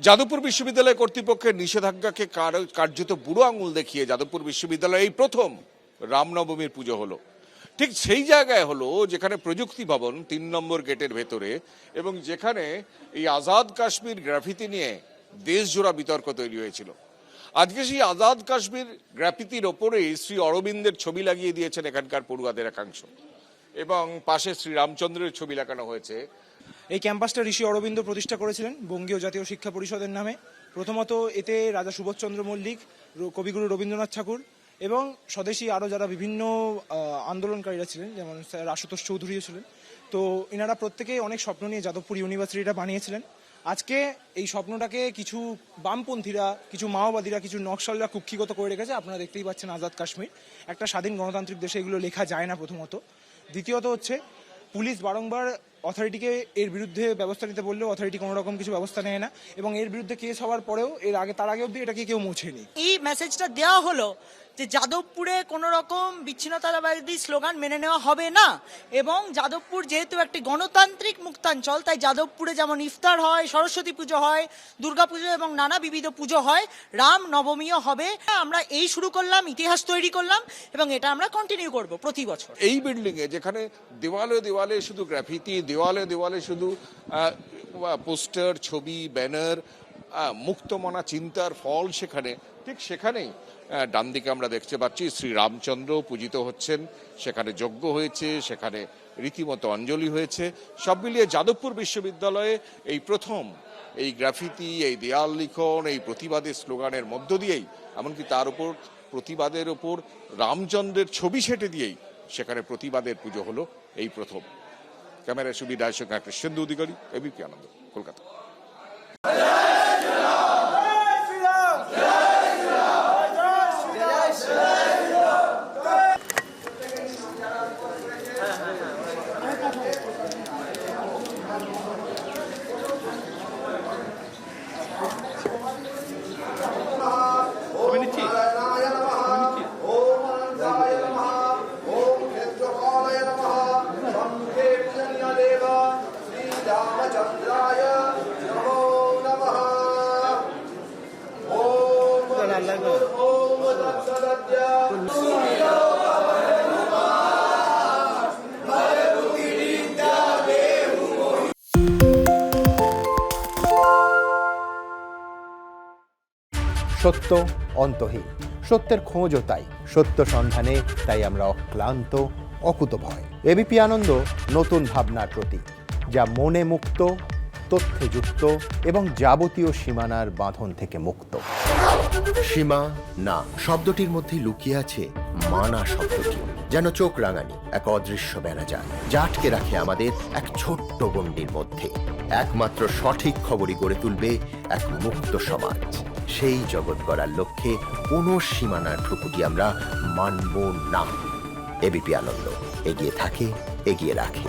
যাদবপুর বিশ্ববিদ্যালয় কর্তৃপক্ষের নিষেধাজ্ঞাকে কার্যত বুড়ো আঙুল দেখিয়ে যাদবপুর বিশ্ববিদ্যালয়ে এই প্রথম রামনবমীর পুজো হলো। ঠিক সেই জায়গায় হলো যেখানে প্রযুক্তি ভবন ৩ নম্বর গেটের ভেতরে, এবং যেখানে এই আজাদ কাশ্মীর গ্রাফিতি নিয়ে দেশজোড়া বিতর্ক তৈরি হয়েছিল। আজকে সেই আজাদ কাশ্মীর গ্রাফিতির ওপরেই শ্রী অরবিন্দের ছবি লাগিয়ে দিয়েছেন এখানকার পড়ুয়াদের একাংশ, এবং পাশে শ্রীরামচন্দ্রের ছবি লাগানো হয়েছে। এই ক্যাম্পাসটা ঋষি অরবিন্দ প্রতিষ্ঠা করেছিলেন বঙ্গীয় জাতীয় শিক্ষা পরিষদের নামে। প্রথমত এতে রাজা সুভাষচন্দ্র মল্লিক, কবিগুরু রবীন্দ্রনাথ ঠাকুর এবং স্বদেশী আরও যারা বিভিন্ন আন্দোলনকারীরা ছিলেন, যেমন স্যার আশুতোষ চৌধুরীও ছিলেন, তো এনারা প্রত্যেকেই অনেক স্বপ্ন নিয়ে যাদবপুর ইউনিভার্সিটিটা বানিয়েছিলেন। আজকে এই স্বপ্নটাকে কিছু বামপন্থীরা, কিছু মাওবাদীরা, কিছু নকশালরা কুক্ষিগত করে রেখেছে। আপনারা দেখতেই পাচ্ছেন আজাদ কাশ্মীর। একটা স্বাধীন গণতান্ত্রিক দেশে এগুলো লেখা যায় না প্রথমত। দ্বিতীয়ত হচ্ছে পুলিশ বারংবার অথরিটিকে এর বিরুদ্ধে ব্যবস্থা নিতে বললেও অথরিটি কোনো রকম কিছু ব্যবস্থা নেয় না, এবং এর বিরুদ্ধে কেস হওয়ার পরেও তার আগে অবধি এটাকে কেউ মোছেনি। এই মেসেজটা দেওয়া হলো যে যাদবপুরে কোনো রকম বিচ্ছিন্নতাবাদী স্লোগান মেনে নেওয়া হবে না, এবং যাদবপুর যেহেতু একটি গণতান্ত্রিক মুক্তাঞ্চল, তাই যাদবপুরে যেমন ইফতার হয়, সরস্বতী পুজো হয়, দুর্গাপুজো এবং নানা বিবিধ পুজো হয়, রাম নবমীও হবে। আমরা এই শুরু করলাম, ইতিহাস তৈরি করলাম, এবং এটা আমরা কন্টিনিউ করব প্রতি বছর। এই বিল্ডিং এ যেখানে দেওয়ালে দেওয়ালে শুধু গ্রাফিতি, দেওয়ালে দেওয়ালে শুধু পোস্টার, ছবি, ব্যানার, মুক্তমনা চিন্তার ফল, সেখানে ঠিক সেখানেই ডান দিকে আমরা দেখতে পাচ্ছি শ্রী রামচন্দ্র পূজিত হচ্ছেন। সেখানে যজ্ঞ হয়েছে, সেখানে রীতিমতো অঞ্জলি হয়েছে। সব মিলিয়ে যাদবপুর বিশ্ববিদ্যালয়ে এই প্রথম এই গ্রাফিতি, এই দেয়াল লিখন, এই প্রতিবাদের স্লোগানের মধ্য দিয়েই, এমনকি তার উপর প্রতিবাদের ওপর রামচন্দ্রের ছবি সেটে দিয়েই সেখানে প্রতিবাদের পুজো হলো এই প্রথম। ক্যামেরায় সুবিধার সঙ্গে কৃষ্ণেন্দু অধিকারী, এবিপি আনন্দ, কলকাতা। সত্য অন্তহীন, সত্যের খোঁজও তাই, সত্য সন্ধানে তাই আমরা অক্লান্ত, অকুতভয়। এবিপি আনন্দ নতুন ভাবনার প্রতীক, যা মনে মুক্ত, তথ্যে যুক্ত এবং যাবতীয় সীমানার বাঁধন থেকে মুক্ত। সীমা না শব্দটির মধ্যে লুকিয়ে আছে মানা শব্দটি, যেন চোখ রাঙানি এক অদৃশ্য বেড়াজাল, যা আটকে রাখে আমাদের এক ছোট্ট গণ্ডির মধ্যে। একমাত্র সঠিক খবরই গড়ে তুলবে এক মুক্ত সমাজ। সেই জগৎ গড়ার লক্ষ্যে কোনো সীমানার ঠুকুটি আমরা মানব না। এবিপি আনন্দ এগিয়ে থাকে, এগিয়ে রাখে।